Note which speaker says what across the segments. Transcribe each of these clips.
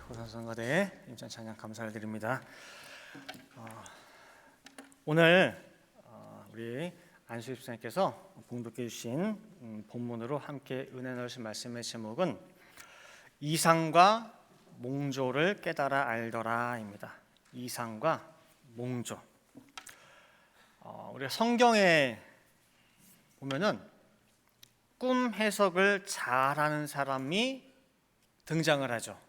Speaker 1: 호산성가대 임찬 찬양 감사를 드립니다. 오늘 우리 안수희 집사님께서 봉독해 주신 본문으로 함께 은혜 나누신 말씀의 제목은 이상과 몽조를 깨달아 알더라입니다. 이상과 몽조. 우리가 성경에 보면은 꿈 해석을 잘하는 사람이 등장을 하죠.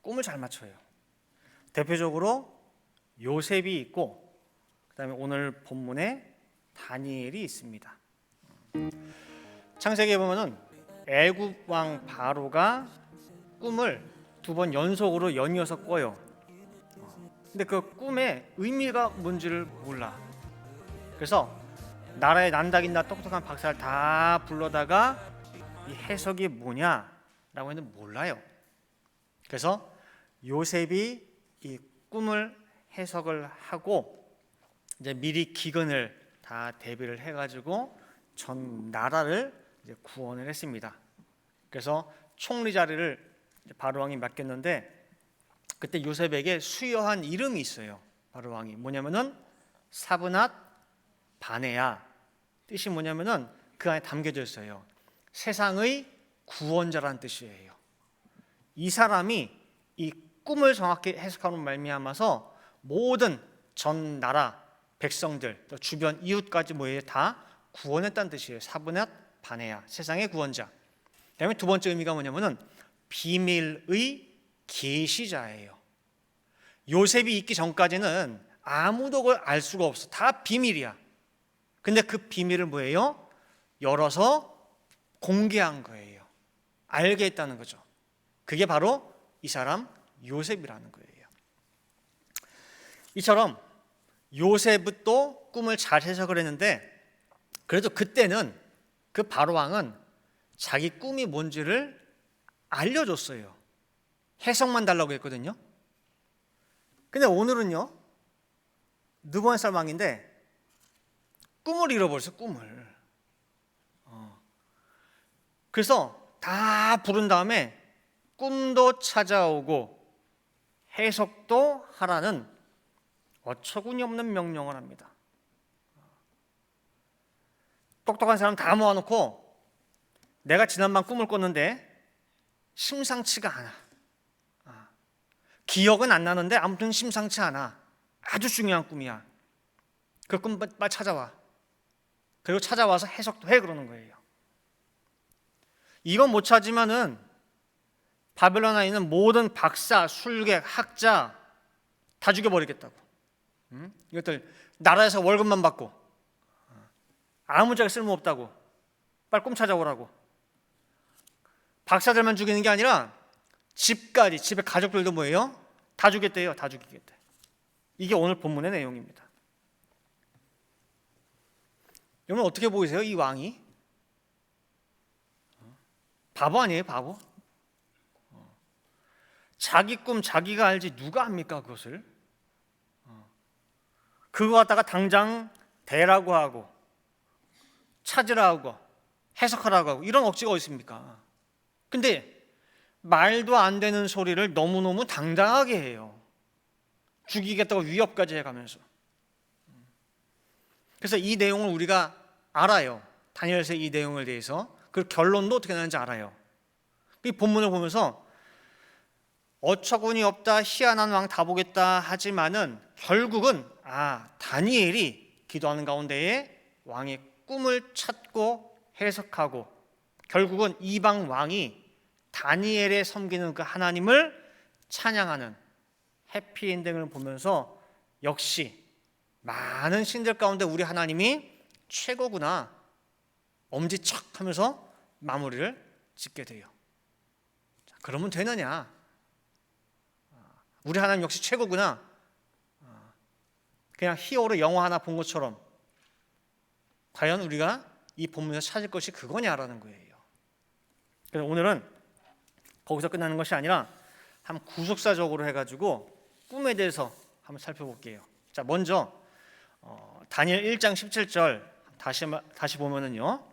Speaker 1: 꿈을 잘 맞춰요. 대표적으로 요셉이 있고, 그 다음에 오늘 본문에 다니엘이 있습니다. 창세기에 보면은 애굽 왕 바로가 꿈을 2번 연속으로 연이어서 꿔요. 근데 그 꿈의 의미가 뭔지를 몰라. 그래서 나라의 난다긴다 똑똑한 박사를 다 불러다가 이 해석이 뭐냐라고 했는데 몰라요. 그래서 요셉이 이 꿈을 해석을 하고 이제 미리 기근을 다 대비를 해가지고 전 나라를 이제 구원을 했습니다. 그래서 총리 자리를 바로 왕이 맡겼는데 그때 요셉에게 수여한 이름이 있어요. 바로 왕이 뭐냐면은 사브낫 바네야. 뜻이 뭐냐면은 그 안에 담겨져 있어요. 세상의 구원자라는 뜻이에요. 이 사람이 이 꿈을 정확히 해석하는 말미암아서 모든 전 나라 백성들 또 주변 이웃까지 모여 다 구원했다는 뜻이에요. 사브낫 바네야, 세상의 구원자. 그다음에 두 번째 의미가 뭐냐면은 비밀의 계시자예요. 요셉이 있기 전까지는 아무도 그걸 알 수가 없어. 다 비밀이야. 근데 그 비밀을 뭐예요? 열어서 공개한 거예요. 알게 했다는 거죠. 그게 바로 이 사람 요셉이라는 거예요. 이처럼 요셉도 꿈을 잘 해석을 했는데 그래도 그때는 그 바로 왕은 자기 꿈이 뭔지를 알려줬어요. 해석만 달라고 했거든요. 근데 오늘은요, 느부갓네살 왕인데 꿈을 잃어버렸어요. 꿈을. 그래서 다 부른 다음에 꿈도 찾아오고 해석도 하라는 어처구니 없는 명령을 합니다. 똑똑한 사람 다 모아놓고 내가 지난밤 꿈을 꿨는데 심상치가 않아. 기억은 안 나는데 아무튼 심상치 않아. 아주 중요한 꿈이야. 그 꿈 빨리 찾아와. 그리고 찾아와서 해석도 해 그러는 거예요. 이건 못 찾으면은 바벨론에 있는 모든 박사, 술객, 학자 다 죽여버리겠다고. 이것들 나라에서 월급만 받고 아무짝에 쓸모없다고 빨리 꿈 찾아오라고. 박사들만 죽이는 게 아니라 집까지, 집에 가족들도 뭐예요? 다 죽였대요. 다 죽이겠대. 이게 오늘 본문의 내용입니다. 여러분 어떻게 보이세요? 이 왕이? 바보 아니에요? 바보? 자기 꿈 자기가 알지 누가 합니까 그것을? 그거 갖다가 당장 대라고 하고 찾으라고 해석하라고 하고 이런 억지가 어디 있습니까? 근데 말도 안 되는 소리를 너무너무 당당하게 해요. 죽이겠다고 위협까지 해가면서. 그래서 이 내용을 우리가 알아요. 다니엘서의 이 내용에 대해서. 그 결론도 어떻게 나는지 알아요. 이 본문을 보면서 어처구니 없다, 희한한 왕 다 보겠다 하지만은 결국은 다니엘이 기도하는 가운데에 왕의 꿈을 찾고 해석하고 결국은 이방 왕이 다니엘에 섬기는 그 하나님을 찬양하는 해피엔딩을 보면서 역시 많은 신들 가운데 우리 하나님이 최고구나 엄지척하면서 마무리를 짓게 돼요. 자, 그러면 되느냐? 우리 하나님 역시 최고구나. 그냥 히어로 영화 하나 본 것처럼 과연 우리가 이 본문에서 찾을 것이 그거냐라는 거예요. 그래서 오늘은 거기서 끝나는 것이 아니라 한 구속사적으로 해가지고 꿈에 대해서 한번 살펴볼게요. 자, 먼저 다니엘 1장 17절 다시 보면은요,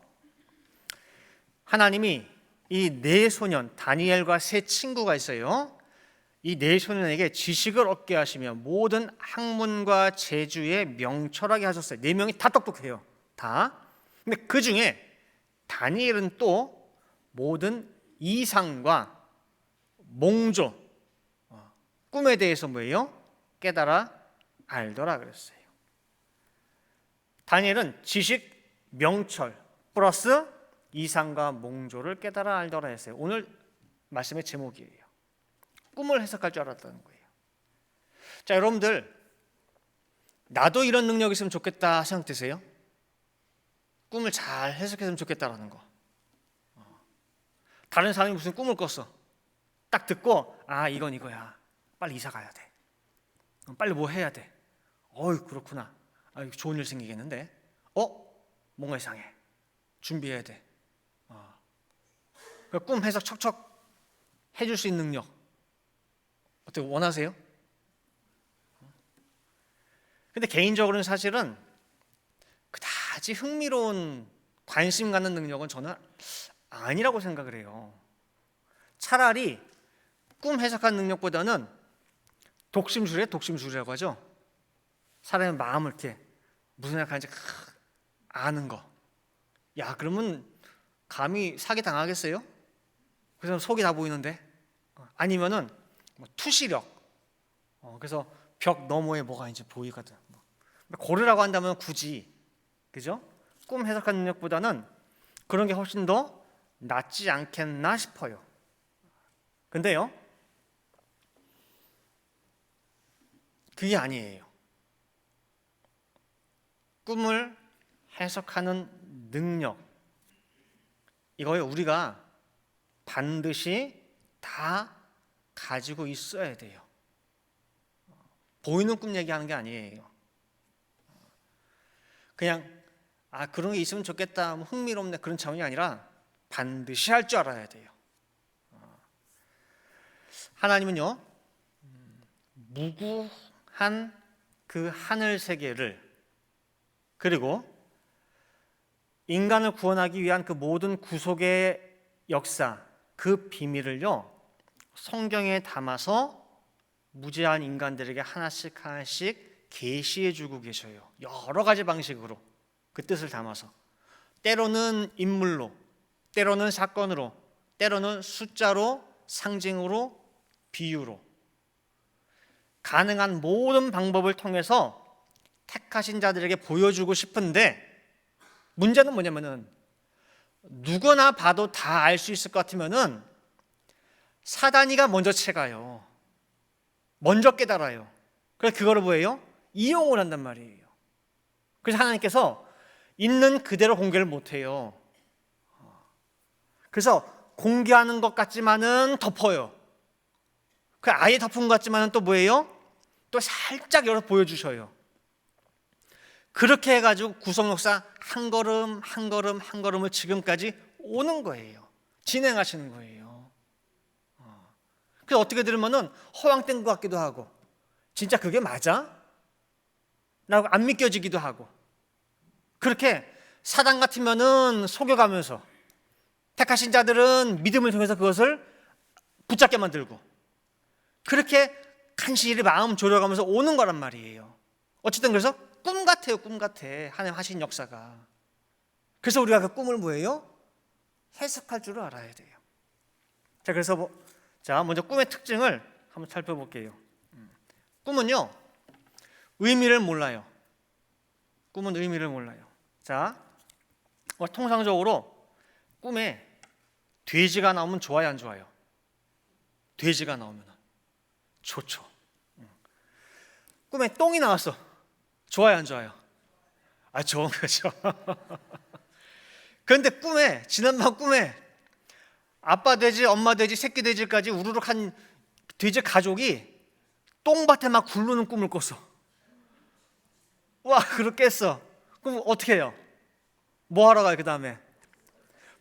Speaker 1: 하나님이 이 네 소년 다니엘과 세 친구가 있어요. 이 네 소년에게 지식을 얻게 하시며 모든 학문과 재주에 명철하게 하셨어요. 네 명이 다 똑똑해요. 다. 근데 그 중에 다니엘은 또 모든 이상과 몽조, 꿈에 대해서 뭐예요? 깨달아 알더라 그랬어요. 다니엘은 지식, 명철 플러스 이상과 몽조를 깨달아 알더라 했어요. 오늘 말씀의 제목이에요. 꿈을 해석할 줄 알았다는 거예요. 자, 여러분들 나도 이런 능력이 있으면 좋겠다 생각되세요? 꿈을 잘 해석했으면 좋겠다라는 거. 다른 사람이 무슨 꿈을 꿨어. 딱 듣고 아 이건 이거야. 빨리 이사 가야 돼. 빨리 뭐 해야 돼. 어이 그렇구나. 아, 좋은 일 생기겠는데. 뭔가 이상해. 준비해야 돼. 꿈 해석 척척 해줄 수 있는 능력 어떻게 원하세요? 근데 개인적으로는 사실은 그다지 흥미로운 관심 갖는 능력은 저는 아니라고 생각을 해요. 차라리 꿈 해석하는 능력보다는 독심술이라고 하죠. 사람의 마음을 이렇게 무슨 생각하는지 아는 거. 야, 그러면 감히 사기 당하겠어요? 그래서 속이 다 보이는데. 아니면은 투시력. 그래서 벽 너머에 뭐가 이제 보이거든. 고르라고 한다면 굳이, 그죠? 꿈 해석하는 능력보다는 그런 게 훨씬 더 낫지 않겠나 싶어요. 근데요, 그게 아니에요. 꿈을 해석하는 능력, 이거에 우리가 반드시 다 가지고 있어야 돼요. 보이는 꿈 얘기하는 게 아니에요. 그냥 그런 게 있으면 좋겠다, 흥미롭네 그런 차원이 아니라 반드시 할 줄 알아야 돼요. 하나님은요, 무구한 그 하늘 세계를 그리고 인간을 구원하기 위한 그 모든 구속의 역사, 그 비밀을요 성경에 담아서 무죄한 인간들에게 하나씩 계시해 주고 계셔요. 여러 가지 방식으로 그 뜻을 담아서, 때로는 인물로, 때로는 사건으로, 때로는 숫자로, 상징으로, 비유로, 가능한 모든 방법을 통해서 택하신 자들에게 보여주고 싶은데, 문제는 뭐냐면은 누구나 봐도 다 알 수 있을 것 같으면은 사단이가 먼저 채가요. 먼저 깨달아요. 그래서 그거를 뭐예요? 이용을 한단 말이에요. 그래서 하나님께서 있는 그대로 공개를 못해요. 그래서 공개하는 것 같지만은 덮어요. 그 아예 덮은 것 같지만은 또 뭐예요? 또 살짝 열어 보여주셔요. 그렇게 해가지고 구속 역사 한 걸음 한 걸음 한 걸음을 지금까지 오는 거예요. 진행하시는 거예요. 그래서 어떻게 들으면은 허황된 것 같기도 하고, 진짜 그게 맞아? 라고 안 믿겨지기도 하고, 그렇게 사단 같으면은 속여가면서, 택하신 자들은 믿음을 통해서 그것을 붙잡게 만들고, 그렇게 간신히 마음 졸여가면서 오는 거란 말이에요. 어쨌든 그래서 꿈 같아요. 꿈 같아. 하나님 하신 역사가. 그래서 우리가 그 꿈을 뭐예요? 해석할 줄 알아야 돼요. 자, 그래서 먼저 꿈의 특징을 한번 살펴볼게요. 꿈은요, 의미를 몰라요. 꿈은 의미를 몰라요. 자, 통상적으로 꿈에 돼지가 나오면 좋아요, 안 좋아요? 돼지가 나오면 좋죠. 꿈에 똥이 나왔어. 좋아요, 안 좋아요? 좋은 거죠. 그런데 지난밤 꿈에 아빠 돼지, 엄마 돼지, 새끼 돼지까지 우르륵 한 돼지 가족이 똥밭에 막 굴르는 꿈을 꿨어. 와, 그렇게 깼어. 그럼 어떻게 해요? 뭐 하러 가요, 그 다음에?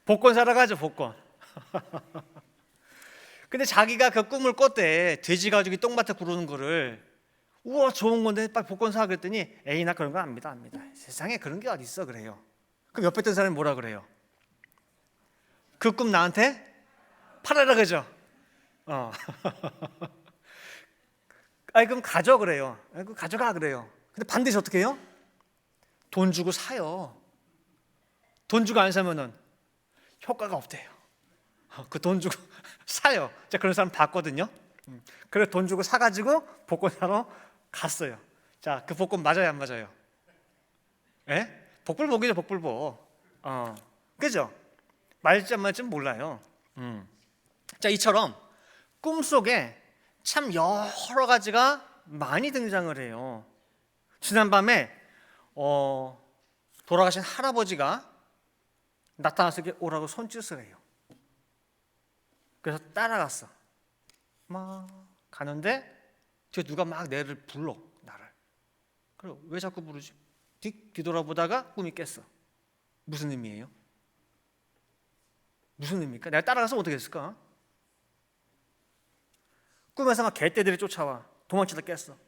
Speaker 1: 복권 사러 가죠, 복권. 근데 자기가 그 꿈을 꿨대. 돼지 가족이 똥밭에 구르는 거를. 우와, 좋은 건데 빨리 복권 사. 그랬더니 에이, 나 그런 거 안 믿어. 세상에 그런 게 어디 있어. 그래요. 그럼 옆에 있던 사람이 뭐라 그래요? 그 꿈 나한테 팔아라, 그죠? 아니 그럼 가져 그래요. 그럼 가져가 그래요. 근데 반드시 어떻게 해요? 돈 주고 사요. 돈 주고 안 사면은 효과가 없대요. 그 돈 주고 사요. 제가 그런 사람 봤거든요. 그래서 돈 주고 사가지고 복권 사러 갔어요. 자, 그 복권 맞아요, 안 맞아요? 예? 복불복이죠, 복불복. 그죠? 말지 안 말지 몰라요. 자, 이처럼 꿈속에 참 여러 가지가 많이 등장을 해요. 지난밤에 돌아가신 할아버지가 나타나서 오라고 손짓을 해요. 그래서 따라갔어. 막 가는데 뒤에 누가 막 내를 불러, 나를. 그래, 왜 자꾸 부르지? 뒤돌아보다가 꿈이 깼어. 무슨 의미예요? 무슨 의미입니까? 내가 따라가서 어떻게 했을까? 꿈에서 막 개떼들이 쫓아와. 도망치다 깼어.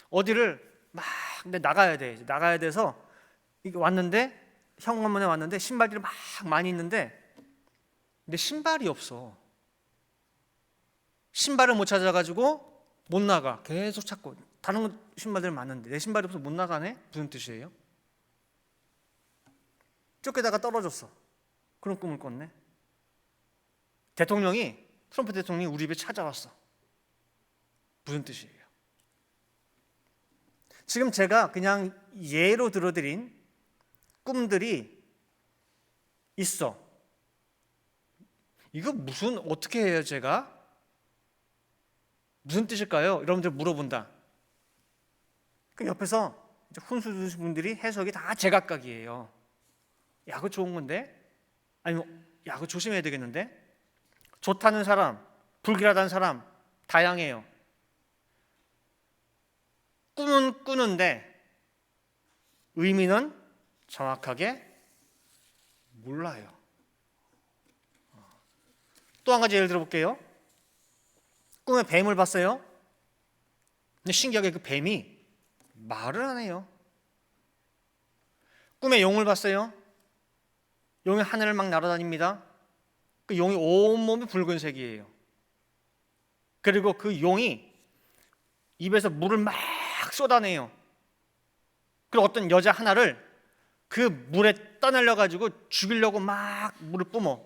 Speaker 1: 어디를 막 근데 나가야 돼. 나가야 돼서 이게 왔는데 현관문에 왔는데 신발들이 막 많이 있는데 근데 신발이 없어. 신발을 못 찾아가지고 못 나가. 계속 찾고 다른 신발들 많은데 내 신발이 없어서 못 나가네? 무슨 뜻이에요? 쫓겨다가 떨어졌어. 그런 꿈을 꿨네. 트럼프 대통령이 우리 집에 찾아왔어. 무슨 뜻이에요? 지금 제가 그냥 예로 들어드린 꿈들이 있어. 이거 어떻게 해요, 제가? 무슨 뜻일까요? 여러분들 물어본다. 그 옆에서 훈수 두신 분들이 해석이 다 제각각이에요. 야, 그거 좋은 건데? 아니면, 야, 그거 조심해야 되겠는데? 좋다는 사람, 불길하다는 사람, 다양해요. 꿈은 꾸는데 의미는 정확하게 몰라요. 또 한 가지 예를 들어볼게요. 꿈에 뱀을 봤어요. 근데 신기하게 그 뱀이 말을 안 해요. 꿈에 용을 봤어요. 용이 하늘을 막 날아다닙니다. 그 용이 온몸이 붉은색이에요. 그리고 그 용이 입에서 물을 막 쏟아내요. 그리고 어떤 여자 하나를 그 물에 떠날려가지고 죽이려고 막 물을 뿜어.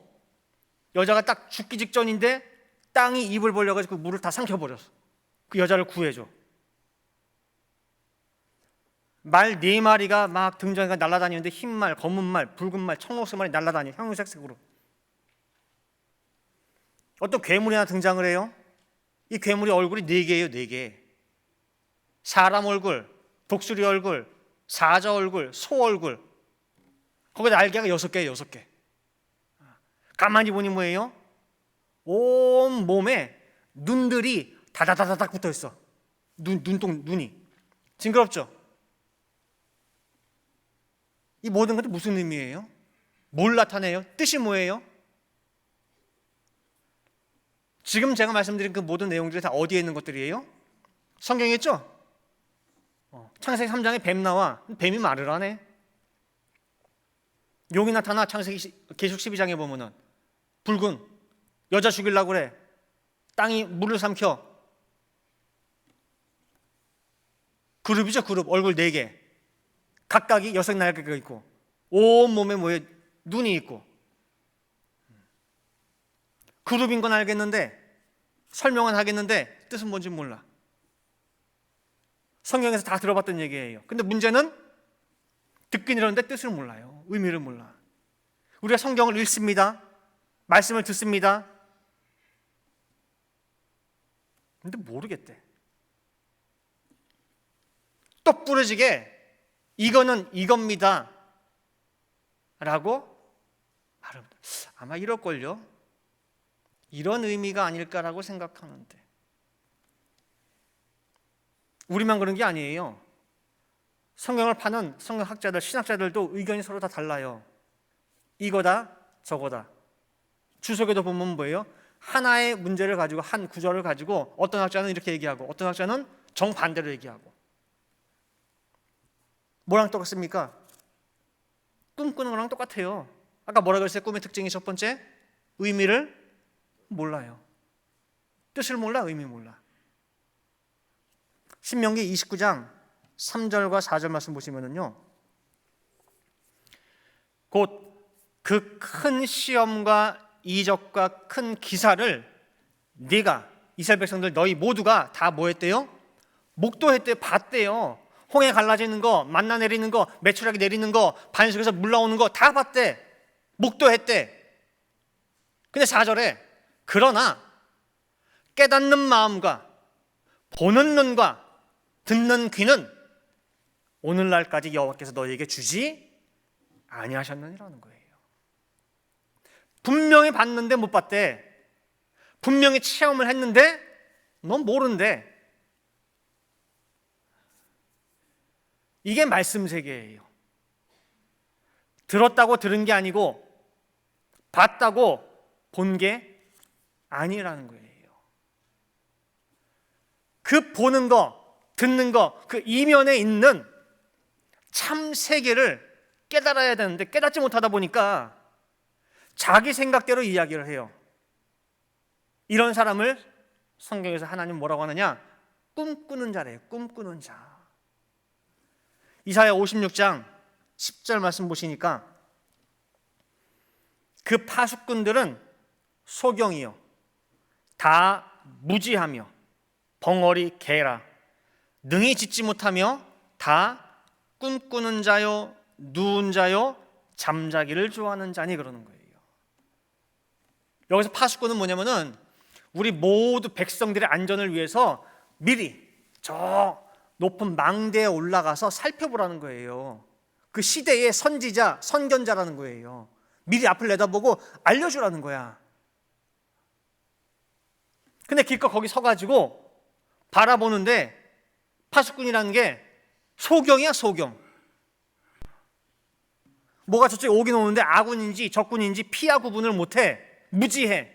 Speaker 1: 여자가 딱 죽기 직전인데 땅이 입을 벌려가지고 그 물을 다 삼켜버렸어. 그 여자를 구해줘. 말 4마리가 막 등장해가 날아다니는데 흰 말, 검은 말, 붉은 말, 청록색 말이 날아다녀. 형형색색으로. 어떤 괴물이 하나 등장을 해요. 이 괴물이 얼굴이 4개예요, 4개. 사람 얼굴, 독수리 얼굴, 사자 얼굴, 소 얼굴. 거기다 날개가 6개예요, 6개. 가만히 보니 뭐예요? 온 몸에 눈들이 다다다닥 붙어 있어. 눈이. 징그럽죠? 이 모든 것도 무슨 의미예요? 뭘 나타내요? 뜻이 뭐예요? 지금 제가 말씀드린 그 모든 내용들이 다 어디에 있는 것들이에요? 성경에 있죠? 창세기 3장에 뱀 나와. 뱀이 말을 하네. 용이 나타나. 창세기 계시록 12장에 보면은 붉은 여자 죽이려고 그래. 땅이 물을 삼켜. 그룹이죠, 그룹. 얼굴 4개. 각각이 6날개가 있고 온몸에 뭐에 눈이 있고. 그룹인 건 알겠는데 설명은 하겠는데 뜻은 뭔지 몰라. 성경에서 다 들어봤던 얘기예요. 근데 문제는 듣긴 들었는데 뜻을 몰라요. 의미를 몰라. 우리가 성경을 읽습니다. 말씀을 듣습니다. 근데 모르겠대. 똑 부러지게 이거는 이겁니다 라고 말합니다. 아마 이럴걸요. 이런 의미가 아닐까라고 생각하는데 우리만 그런 게 아니에요. 성경을 파는 성경학자들, 신학자들도 의견이 서로 다 달라요. 이거다 저거다. 주석에도 보면 뭐예요? 하나의 문제를 가지고 한 구절을 가지고 어떤 학자는 이렇게 얘기하고 어떤 학자는 정반대로 얘기하고. 뭐랑 똑같습니까? 꿈 꾸는 거랑 똑같아요. 아까 뭐라 그랬어요? 꿈의 특징이 첫 번째, 의미를 몰라요. 뜻을 몰라, 의미 몰라. 신명기 29장 3절과 4절 말씀 보시면은요, 곧 그 큰 시험과 이적과 큰 기사를 네가, 이스라엘 백성들 너희 모두가 다 뭐 했대요? 목도했대요. 봤대요. 홍해 갈라지는 거, 만나 내리는 거, 메추라기 내리는 거, 반석에서 물 나오는 거 다 봤대. 목도했대. 근데 4절에 그러나 깨닫는 마음과 보는 눈과 듣는 귀는 오늘날까지 여호와께서 너희에게 주지 아니하셨느니라는 거예요. 분명히 봤는데 못 봤대. 분명히 체험을 했는데 넌 모른대. 이게 말씀 세계예요. 들었다고 들은 게 아니고 봤다고 본 게 아니라는 거예요. 그 보는 거, 듣는 거, 그 이면에 있는 참 세계를 깨달아야 되는데 깨닫지 못하다 보니까 자기 생각대로 이야기를 해요. 이런 사람을 성경에서 하나님 뭐라고 하느냐? 꿈꾸는 자래요. 꿈꾸는 자. 이사야 56장 10절 말씀 보시니까 그 파수꾼들은 소경이요 다 무지하며 벙어리 개라 능히 짓지 못하며 다 꿈꾸는 자요 누운 자요 잠자기를 좋아하는 자니 그러는 거예요. 여기서 파수꾼은 뭐냐면은 우리 모두 백성들의 안전을 위해서 미리 저 높은 망대에 올라가서 살펴보라는 거예요. 그 시대의 선지자, 선견자라는 거예요. 미리 앞을 내다보고 알려주라는 거야. 근데 기껏 거기 서가지고 바라보는데 파수꾼이라는 게 소경이야, 소경. 뭐가 저쪽에 오긴 오는데 아군인지 적군인지 피하 구분을 못해. 무지해.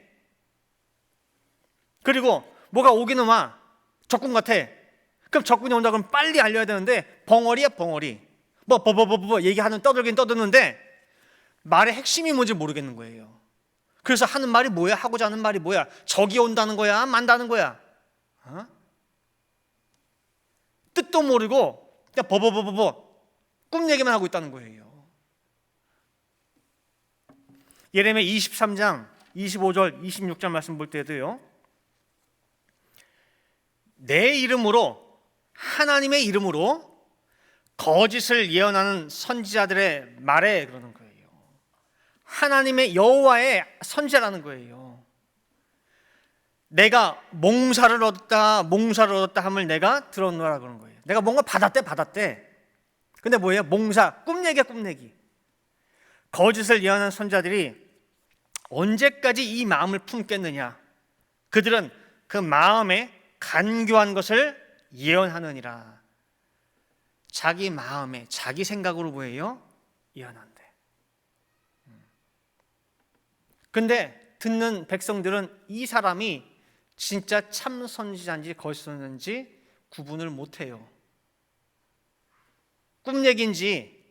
Speaker 1: 그리고 뭐가 오기는 와. 적군 같아. 그럼 적군이 온다 그러면 빨리 알려야 되는데 벙어리야, 벙어리. 뭐 얘기하는 떠들긴 떠드는데 말의 핵심이 뭔지 모르겠는 거예요. 그래서 하는 말이 뭐야? 하고자 하는 말이 뭐야? 적이 온다는 거야? 만다는 거야? 뜻도 모르고 그냥 꿈 얘기만 하고 있다는 거예요. 예레미야 23장 25절 26절 말씀 볼 때도요, 내 이름으로, 하나님의 이름으로 거짓을 예언하는 선지자들의 말에 그러는 거예요. 하나님의 여호와의 선지자라는 거예요. 내가 몽사를 얻었다 함을 내가 들었노라 그런 거예요. 내가 뭔가 받았대. 근데 뭐예요? 몽사, 꿈 얘기야, 꿈 얘기. 거짓을 예언하는 선지자들이 언제까지 이 마음을 품겠느냐? 그들은 그 마음에 간교한 것을 예언하느니라. 자기 마음에, 자기 생각으로 뭐예요? 예언한대. 근데 듣는 백성들은 이 사람이 진짜 참 선지자인지 거짓 선지자인지 구분을 못해요. 꿈 얘기인지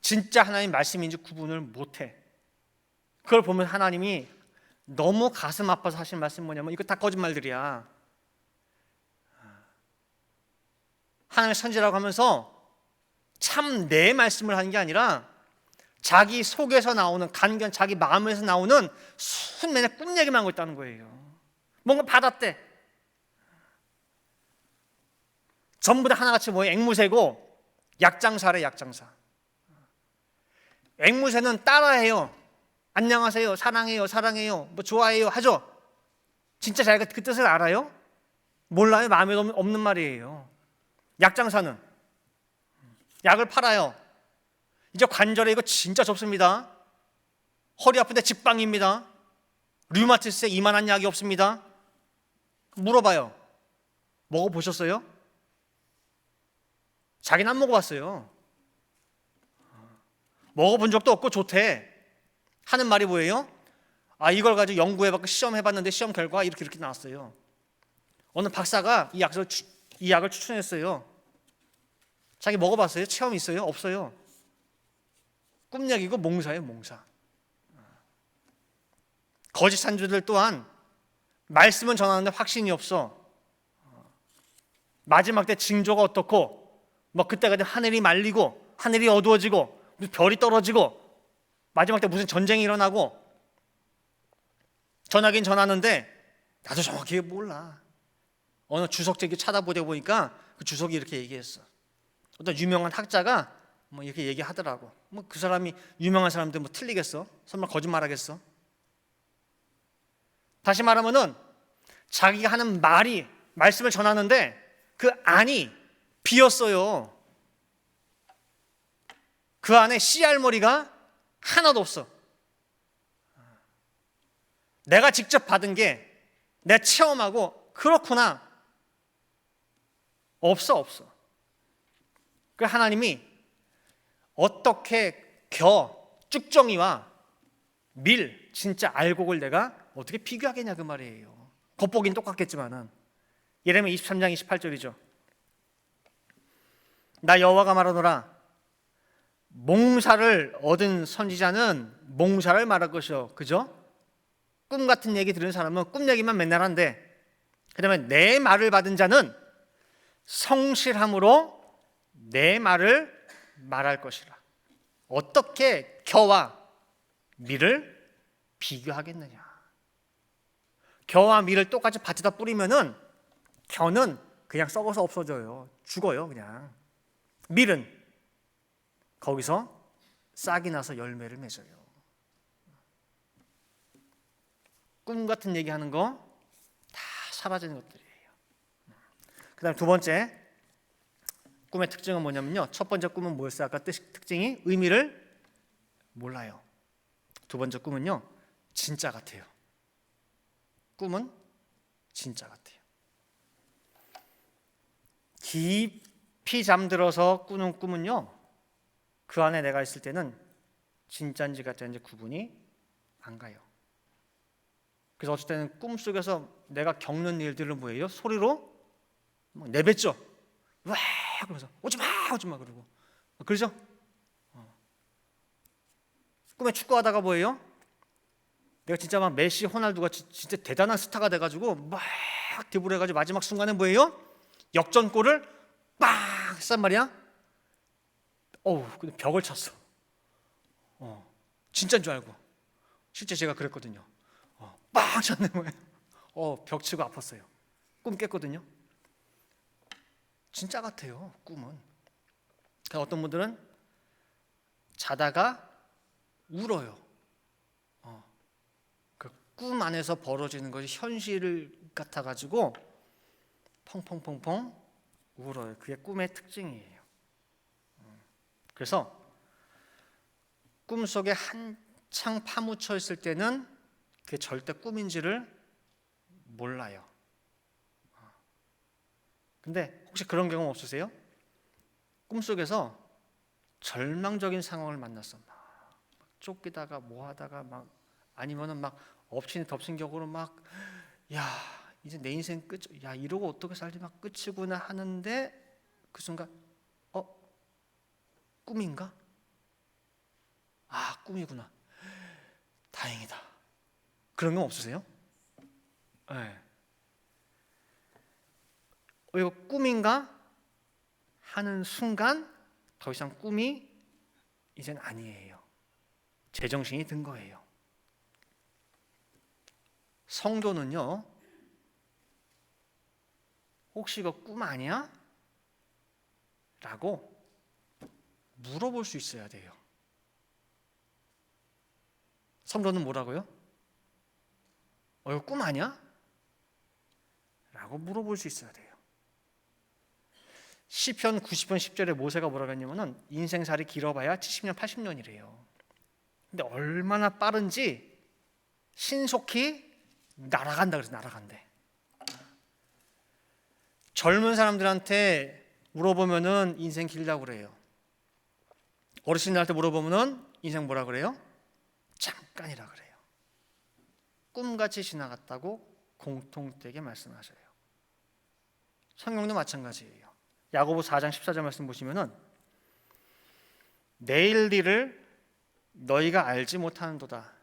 Speaker 1: 진짜 하나님 말씀인지 구분을 못해. 그걸 보면 하나님이 너무 가슴 아파서 하신 말씀 뭐냐면 이거 다 거짓말들이야. 하나님의 선지라고 하면서 참 내 말씀을 하는 게 아니라 자기 속에서 나오는 간견, 자기 마음에서 나오는 순간에 꿈 얘기만 하고 있다는 거예요. 뭔가 받았대. 전부 다 하나같이 뭐예요? 앵무새고 약장사래, 약장사. 앵무새는 따라해요. 안녕하세요, 사랑해요, 뭐 좋아해요 하죠. 진짜 자기가 그 뜻을 알아요? 몰라요. 마음에 없는 말이에요. 약장사는 약을 팔아요. 이제 관절에 이거 진짜 좋습니다. 허리 아픈데 직방입니다. 류마티스에 이만한 약이 없습니다. 물어봐요. 먹어보셨어요? 자기는 안 먹어봤어요. 먹어본 적도 없고 좋대 하는 말이 뭐예요? 이걸 가지고 연구해봤고 시험해봤는데 시험 결과가 이렇게 나왔어요. 어느 박사가 이 약을 추천했어요. 자기 먹어봤어요? 체험 있어요? 없어요. 꿈 얘기고 몽사예요, 몽사. 거짓 산주들 또한 말씀은 전하는데 확신이 없어. 마지막 때 징조가 어떻고, 뭐 그때가 되면 하늘이 말리고 하늘이 어두워지고 무슨 별이 떨어지고 마지막 때 무슨 전쟁이 일어나고, 전하긴 전하는데 나도 정확히 몰라. 어느 주석책이 찾아보다 보니까 그 주석이 이렇게 얘기했어. 어떤 유명한 학자가 뭐 이렇게 얘기하더라고. 뭐 그 사람이 유명한 사람인데 뭐 틀리겠어? 설마 거짓말하겠어? 다시 말하면은 자기가 하는 말씀을 전하는데 그 안이 비었어요. 그 안에 씨알머리가 하나도 없어. 내가 직접 받은 게 내가 체험하고 그렇구나. 없어. 그 하나님이 어떻게 쭉정이와 진짜 알곡을 내가 어떻게 비교하겠냐 그 말이에요. 겉보긴 똑같겠지만은. 예레미야 23장 28절이죠. 나 여호와가 말하노라, 몽사를 얻은 선지자는 몽사를 말할 것이요. 그죠? 꿈 같은 얘기 들은 사람은 꿈 얘기만 맨날 한대. 그 다음에 내 말을 받은 자는 성실함으로 내 말을 말할 것이라. 어떻게 겨와 밀을 비교하겠느냐. 겨와 밀을 똑같이 밭에다 뿌리면은 겨는 그냥 썩어서 없어져요. 죽어요 그냥. 밀은 거기서 싹이 나서 열매를 맺어요. 꿈 같은 얘기하는 거 다 사라지는 것들이에요. 그 다음에 두 번째 꿈의 특징은 뭐냐면요, 첫 번째 꿈은 뭐였어요? 아까 특징이 의미를 몰라요. 두 번째 꿈은요, 진짜 같아요. 꿈은 진짜 같아요. 깊이 잠들어서 꾸는 꿈은요, 그 안에 내가 있을 때는 진짜인지 가짜인지 구분이 안 가요. 그래서 어쩔 때는 꿈속에서 내가 겪는 일들은 뭐예요? 소리로 막 내뱉죠. 와 그러면서 오지마 그러고 그러죠. 꿈에 축구하다가 뭐예요? 내가 진짜 막 메시, 호날두가 진짜 대단한 스타가 돼가지고 막 드리블해가지고 마지막 순간에 뭐예요? 역전골을 빵 싼 말이야. 근데 벽을 쳤어. 진짜인 줄 알고. 실제 제가 그랬거든요. 빵 쳤는 거예요. 벽 치고 아팠어요. 꿈 깼거든요. 진짜 같아요, 꿈은. 어떤 분들은 자다가 울어요. 그 꿈 안에서 벌어지는 것이 현실 같아가지고 펑펑펑펑 울어요. 그게 꿈의 특징이에요. 그래서 꿈속에 한창 파묻혀 있을 때는 그게 절대 꿈인지를 몰라요. 근데 혹시 그런 경험 없으세요? 꿈속에서 절망적인 상황을 만났어. 막 쫓기다가 뭐 하다가 막 아니면은 막 엎친 덮친 격으로 막 이제 내 인생 끝. 이러고 어떻게 살지 막 끝이구나 하는데 그 순간 꿈인가? 꿈이구나. 다행이다. 그런 건 없으세요? 네. 이거 꿈인가 하는 순간 더 이상 꿈이 이젠 아니에요. 제정신이 든 거예요. 성도는요, 혹시 이거 꿈 아니야? 라고 물어볼 수 있어야 돼요. 성도는 뭐라고요? 이거 꿈 아니야? 라고 물어볼 수 있어야 돼요. 시편 90편 10절에 모세가 뭐라고 했냐면은 인생살이 길어봐야 70년 80년이래요. 근데 얼마나 빠른지 신속히 날아간다 그래서 날아간대. 젊은 사람들한테 물어보면은 인생 길다고 그래요. 어르신들한테 물어보면은 인생 뭐라 그래요? 잠깐이라 그래요. 꿈같이 지나갔다고 공통되게 말씀하셔요. 성경도 마찬가지예요. 야고보 4장 14절 말씀 보시면은 내일 일을 너희가 알지 못하는도다.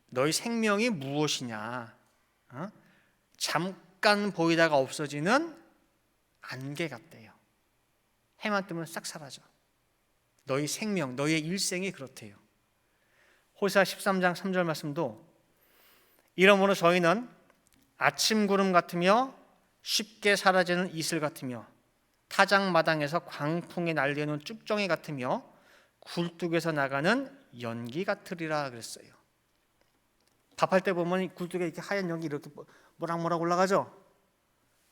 Speaker 1: 너희 생명이 무엇이냐? 잠깐 보이다가 없어지는 안개 같대요. 해만 뜨면 싹 사라져. 너희 생명, 너희의 일생이 그렇대요. 호세아 13장 3절 말씀도 이러므로 저희는 아침 구름 같으며 쉽게 사라지는 이슬 같으며 타작마당에서 광풍에 날리는 쭉정이 같으며 굴뚝에서 나가는 연기 같으리라 그랬어요. 밥할 때 보면 굴뚝에 이렇게 하얀 연기 이렇게 모락모락 올라가죠.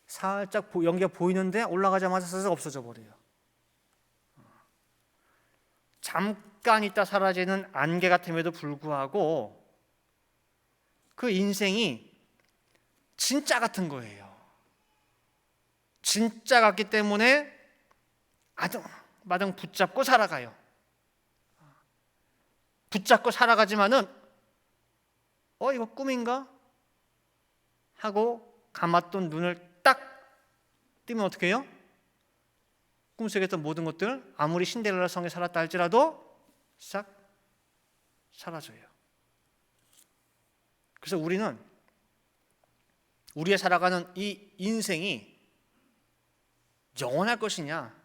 Speaker 1: 살짝 연기가 보이는데 올라가자마자 쓱 없어져 버려요. 잠깐 있다 사라지는 안개 같음에도 불구하고 그 인생이 진짜 같은 거예요. 진짜 같기 때문에 아등바등 붙잡고 살아가요. 붙잡고 살아가지만은 이거 꿈인가? 하고 감았던 눈을 딱 뜨면 어떻게 해요? 꿈속에 있던 모든 것들 아무리 신데렐라 성에 살았다 할지라도 싹 사라져요. 그래서 우리는 우리의 살아가는 이 인생이 영원할 것이냐,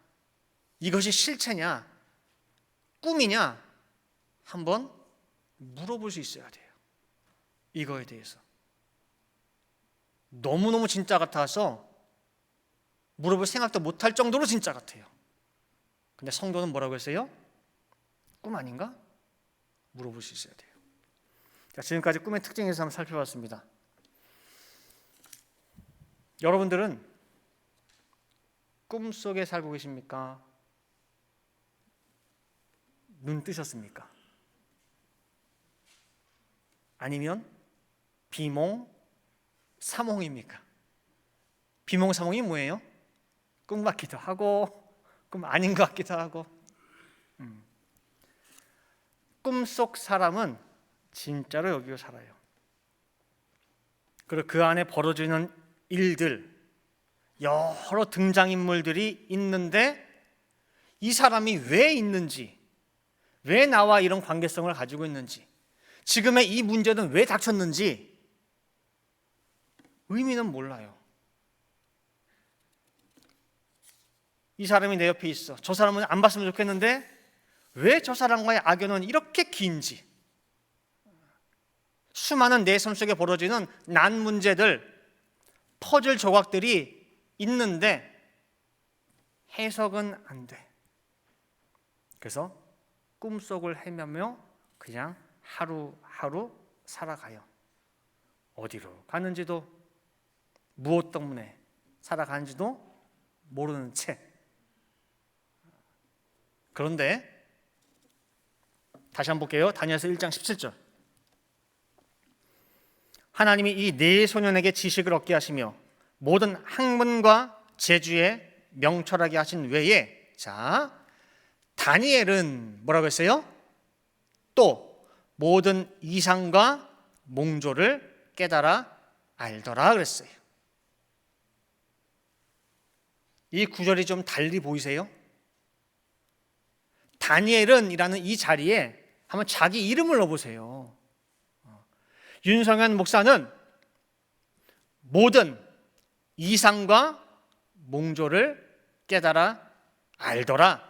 Speaker 1: 이것이 실체냐, 꿈이냐 한번 물어볼 수 있어야 돼요. 이거에 대해서 너무너무 진짜 같아서 물어볼 생각도 못할 정도로 진짜 같아요. 근데 성도는 뭐라고 했어요? 꿈 아닌가? 물어볼 수 있어야 돼요. 자, 지금까지 꿈의 특징에 대해서 한번 살펴봤습니다. 여러분들은 꿈속에 살고 계십니까? 눈 뜨셨습니까? 아니면 비몽, 사몽입니까? 비몽, 사몽이 뭐예요? 꿈 같기도 하고 꿈 아닌 것 같기도 하고. 꿈속 사람은 진짜로 여기고 살아요. 그리고 그 안에 벌어지는 일들, 여러 등장인물들이 있는데 이 사람이 왜 있는지, 왜 나와 이런 관계성을 가지고 있는지, 지금의 이 문제는 왜 닥쳤는지 의미는 몰라요. 이 사람이 내 옆에 있어. 저 사람은 안 봤으면 좋겠는데 왜 저 사람과의 악연은 이렇게 긴지, 수많은 내 삶 속에 벌어지는 난 문제들, 퍼즐 조각들이 있는데 해석은 안 돼. 그래서 꿈속을 헤매며 그냥 하루하루 살아가요. 어디로 가는지도, 무엇 때문에 살아가는지도 모르는 채. 그런데 다시 한번 볼게요. 다니엘서 1장 17절. 하나님이 이 네 소년에게 지식을 얻게 하시며 모든 학문과 재주에 명철하게 하신 외에, 자, 다니엘은 뭐라고 했어요? 또 모든 이상과 몽조를 깨달아 알더라 그랬어요. 이 구절이 좀 달리 보이세요? 다니엘은 이라는 이 자리에 한번 자기 이름을 넣어보세요. 윤성현 목사는 모든 이상과 몽조를 깨달아 알더라.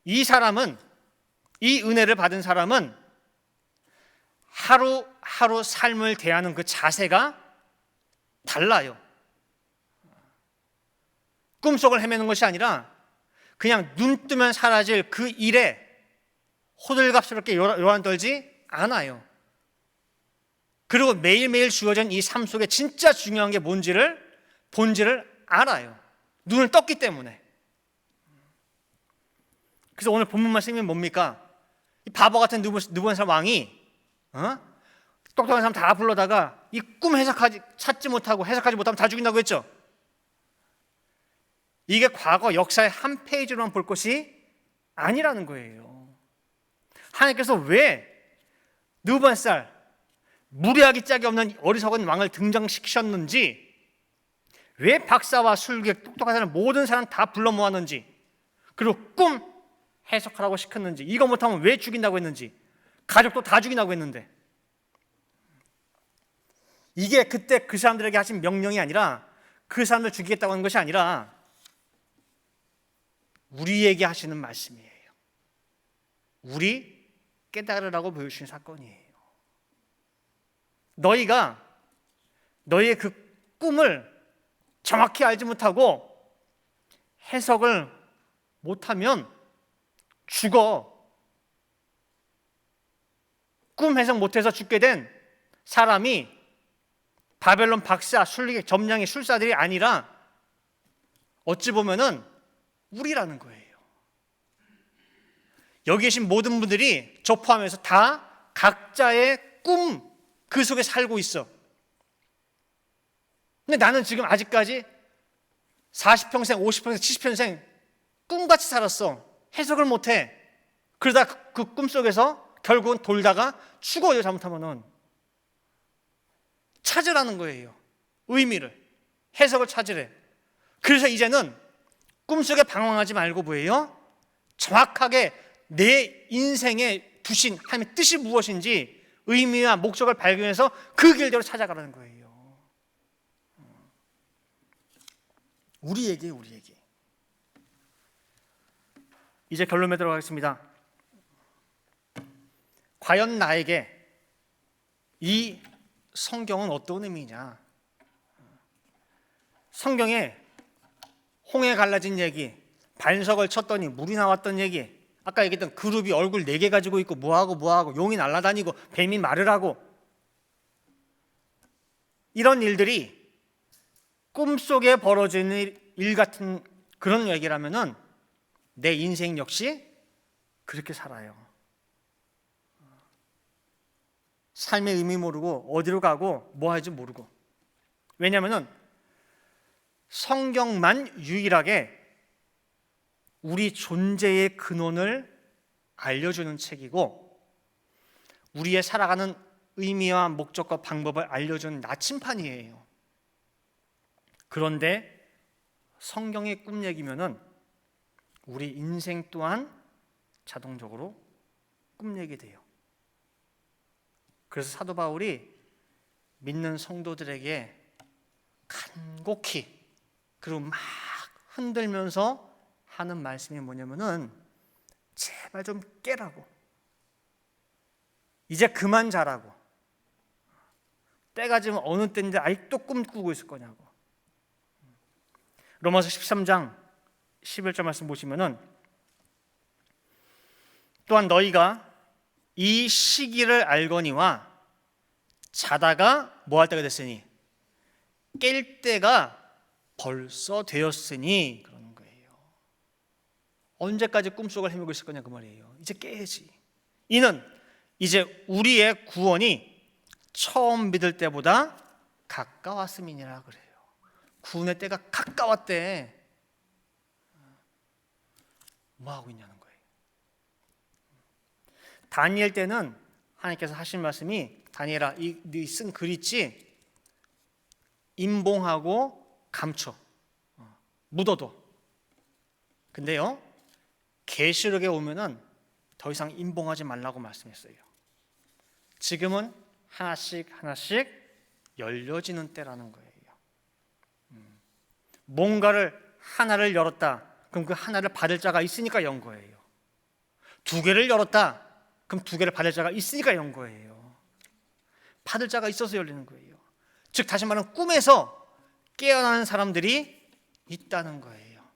Speaker 1: 이 사람은, 이 은혜를 받은 사람은 하루하루 삶을 대하는 그 자세가 달라요. 꿈속을 헤매는 것이 아니라 그냥 눈 뜨면 사라질 그 일에 호들갑스럽게 요란 떨지 않아요. 그리고 매일매일 주어진 이 삶 속에 진짜 중요한 게 뭔지를, 본질을 알아요. 눈을 떴기 때문에. 그래서 오늘 본문 말씀이 뭡니까? 이 바보 같은 느부갓네살 왕이 똑똑한 사람 다 불러다가 이 꿈 찾지 못하고 해석하지 못하면 다 죽인다고 했죠. 이게 과거 역사의 한 페이지로만 볼 것이 아니라는 거예요. 하나님께서 왜 느부갓네살, 무례하기 짝이 없는 어리석은 왕을 등장시키셨는지, 왜 박사와 술객, 똑똑한 사람 모든 사람 다 불러 모았는지, 그리고 꿈 해석하라고 시켰는지, 이거 못하면 왜 죽인다고 했는지, 가족도 다 죽인다고 했는데 이게 그때 그 사람들에게 하신 명령이 아니라, 그 사람을 죽이겠다고 하는 것이 아니라 우리에게 하시는 말씀이에요. 우리 깨달으라고 보여주신 사건이에요. 너희가 너희의 그 꿈을 정확히 알지 못하고 해석을 못하면 죽어. 꿈 해석 못해서 죽게 된 사람이 바벨론 박사, 점령의 술사들이 아니라 어찌 보면은 우리라는 거예요. 여기 계신 모든 분들이 저 포함해서 다 각자의 꿈, 그 속에 살고 있어. 근데 나는 지금 아직까지 40평생, 50평생, 70평생 꿈같이 살았어. 해석을 못해. 그러다 그 꿈속에서 결국은 돌다가 죽어요. 잘못하면은. 찾으라는 거예요. 의미를, 해석을 찾으래. 그래서 이제는 꿈속에 방황하지 말고 뭐예요? 정확하게 내 인생의 부신, 하나님의 뜻이 무엇인지 의미와 목적을 발견해서 그 길대로 찾아가라는 거예요. 우리에게. 이제 결론에 들어가겠습니다. 과연 나에게 이 성경은 어떤 의미냐? 성경에 홍해 갈라진 얘기, 반석을 쳤더니 물이 나왔던 얘기, 아까 얘기했던 그룹이 얼굴 4개 가지고 있고 뭐하고 용이 날아다니고 뱀이 말을 하고, 이런 일들이 꿈속에 벌어지는 일 같은 그런 얘기라면은 내 인생 역시 그렇게 살아요. 삶의 의미 모르고 어디로 가고 뭐 할지 모르고. 왜냐하면 성경만 유일하게 우리 존재의 근원을 알려주는 책이고, 우리의 살아가는 의미와 목적과 방법을 알려주는 나침판이에요. 그런데 성경의 꿈 얘기면은 우리 인생 또한 자동적으로 꿈 얘기 돼요. 그래서 사도 바울이 믿는 성도들에게 간곡히, 그리고 막 흔들면서 하는 말씀이 뭐냐면은 제발 좀 깨라고, 이제 그만 자라고, 때가 지금 어느 때인데 아직도 꿈꾸고 있을 거냐고. 로마서 13장 11절 말씀 보시면은, 또한 너희가 이 시기를 알거니와 자다가 뭐 할 때가 됐으니 깰 때가 벌써 되었으니, 그러는 거예요. 언제까지 꿈속을 헤매고 있을 거냐 그 말이에요. 이제 깨야지. 이는 이제 우리의 구원이 처음 믿을 때보다 가까웠음이니라 그래요. 구원의 때가 가까웠대. 뭐 하고 있냐는 거예요. 다니엘 때는 하나님께서 하신 말씀이, 다니엘아, 네 쓴 글 있지? 임봉하고 감춰, 묻어둬. 근데요, 계시록에 오면은 더 이상 임봉하지 말라고 말씀했어요. 지금은 하나씩 열려지는 때라는 거예요. 뭔가를 하나를 열었다, 그럼 그 하나를 받을 자가 있으니까 연 거예요. 2개를 열었다, 그럼 2개를 받을 자가 있으니까 연 거예요. 받을 자가 있어서 열리는 거예요. 즉 다시 말하면 꿈에서 깨어나는 사람들이 있다는 거예요.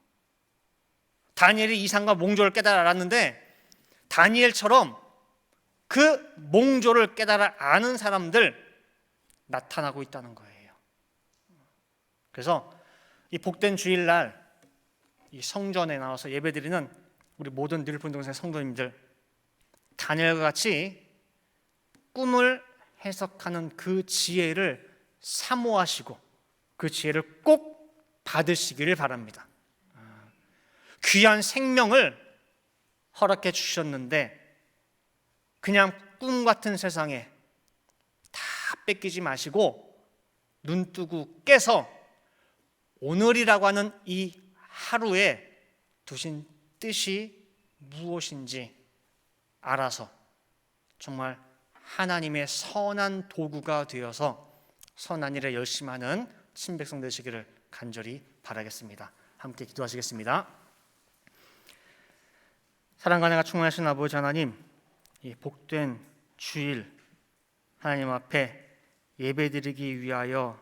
Speaker 1: 다니엘이 이상과 몽조를 깨달아 알았는데, 다니엘처럼 그 몽조를 깨달아 아는 사람들 나타나고 있다는 거예요. 그래서 이 복된 주일날 이 성전에 나와서 예배드리는 우리 모든 늘분동생 성도님들, 다니엘과 같이 꿈을 해석하는 그 지혜를 사모하시고 그 지혜를 꼭 받으시기를 바랍니다. 귀한 생명을 허락해 주셨는데 그냥 꿈 같은 세상에 다 뺏기지 마시고 눈 뜨고 깨서 오늘이라고 하는 이 하루에 두신 뜻이 무엇인지 알아서 정말 하나님의 선한 도구가 되어서 선한 일에 열심하는 친백성 되시기를 간절히 바라겠습니다. 함께 기도하시겠습니다. 사랑과 은혜가 충만하신 아버지 하나님, 이 복된 주일 하나님 앞에 예배드리기 위하여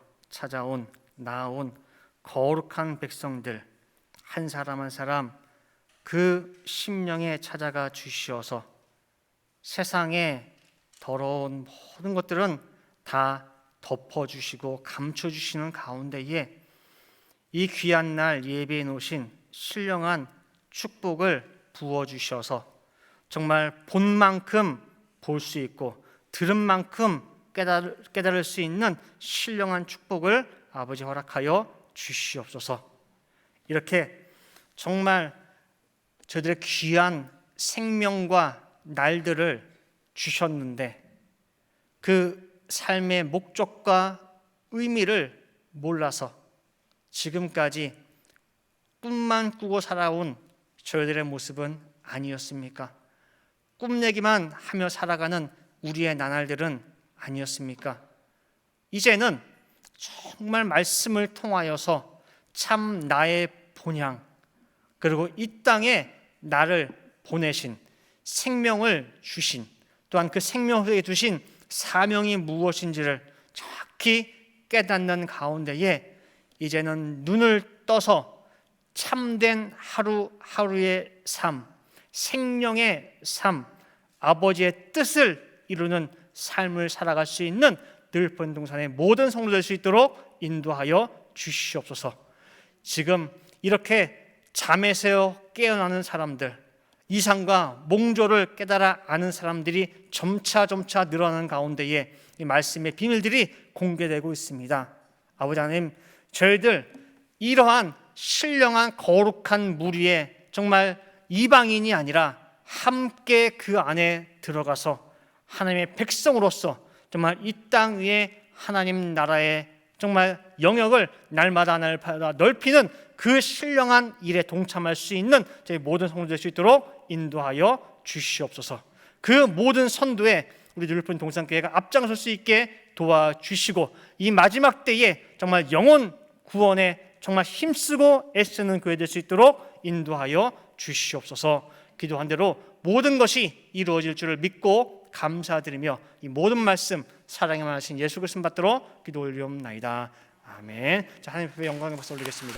Speaker 1: 나아온 거룩한 백성들 한 사람 한 사람 그 심령에 찾아가 주시어서 세상의 더러운 모든 것들은 다 덮어주시고 감춰주시는 가운데에 이 귀한 날 예배해 놓으신 신령한 축복을 부어주셔서 정말 본 만큼 볼 수 있고 들은 만큼 깨달을 수 있는 신령한 축복을 아버지 허락하여 주시옵소서. 이렇게 정말 저들의 귀한 생명과 날들을 주셨는데 그 삶의 목적과 의미를 몰라서 지금까지 꿈만 꾸고 살아온 저희들의 모습은 아니었습니까? 꿈내기만 하며 살아가는 우리의 나날들은 아니었습니까? 이제는 정말 말씀을 통하여서 참 나의 본향 그리고 이 땅에 나를 보내신 생명을 주신 또한 그 생명에 두신 사명이 무엇인지를 정확히 깨닫는 가운데에 이제는 눈을 떠서 참된 하루하루의 삶, 생명의 삶, 아버지의 뜻을 이루는 삶을 살아갈 수 있는 늘본 동산의 모든 성도 될 수 있도록 인도하여 주시옵소서. 지금 이렇게 잠에서 깨어나는 사람들, 이상과 몽조를 깨달아 아는 사람들이 점차 늘어나는 가운데에 이 말씀의 비밀들이 공개되고 있습니다. 아버지 하나님, 저희들 이러한 신령한 거룩한 무리에 정말 이방인이 아니라 함께 그 안에 들어가서 하나님의 백성으로서 정말 이 땅 위에 하나님 나라의 정말 영역을 날마다 넓히는 그 신령한 일에 동참할 수 있는 저희 모든 성도 될 수 있도록 인도하여 주시옵소서. 그 모든 선도에 우리 늘본 동산교회가 앞장설 수 있게 도와주시고 이 마지막 때에 정말 영혼 구원에 정말 힘쓰고 애쓰는 교회 될 수 있도록 인도하여 주시옵소서. 기도한 대로 모든 것이 이루어질 줄을 믿고 감사드리며 이 모든 말씀 사랑에 만하신 예수 그리스도 받들어 기도 올리옵나이다. 아멘. 자, 하나님 앞에 영광의 박수 올리겠습니다.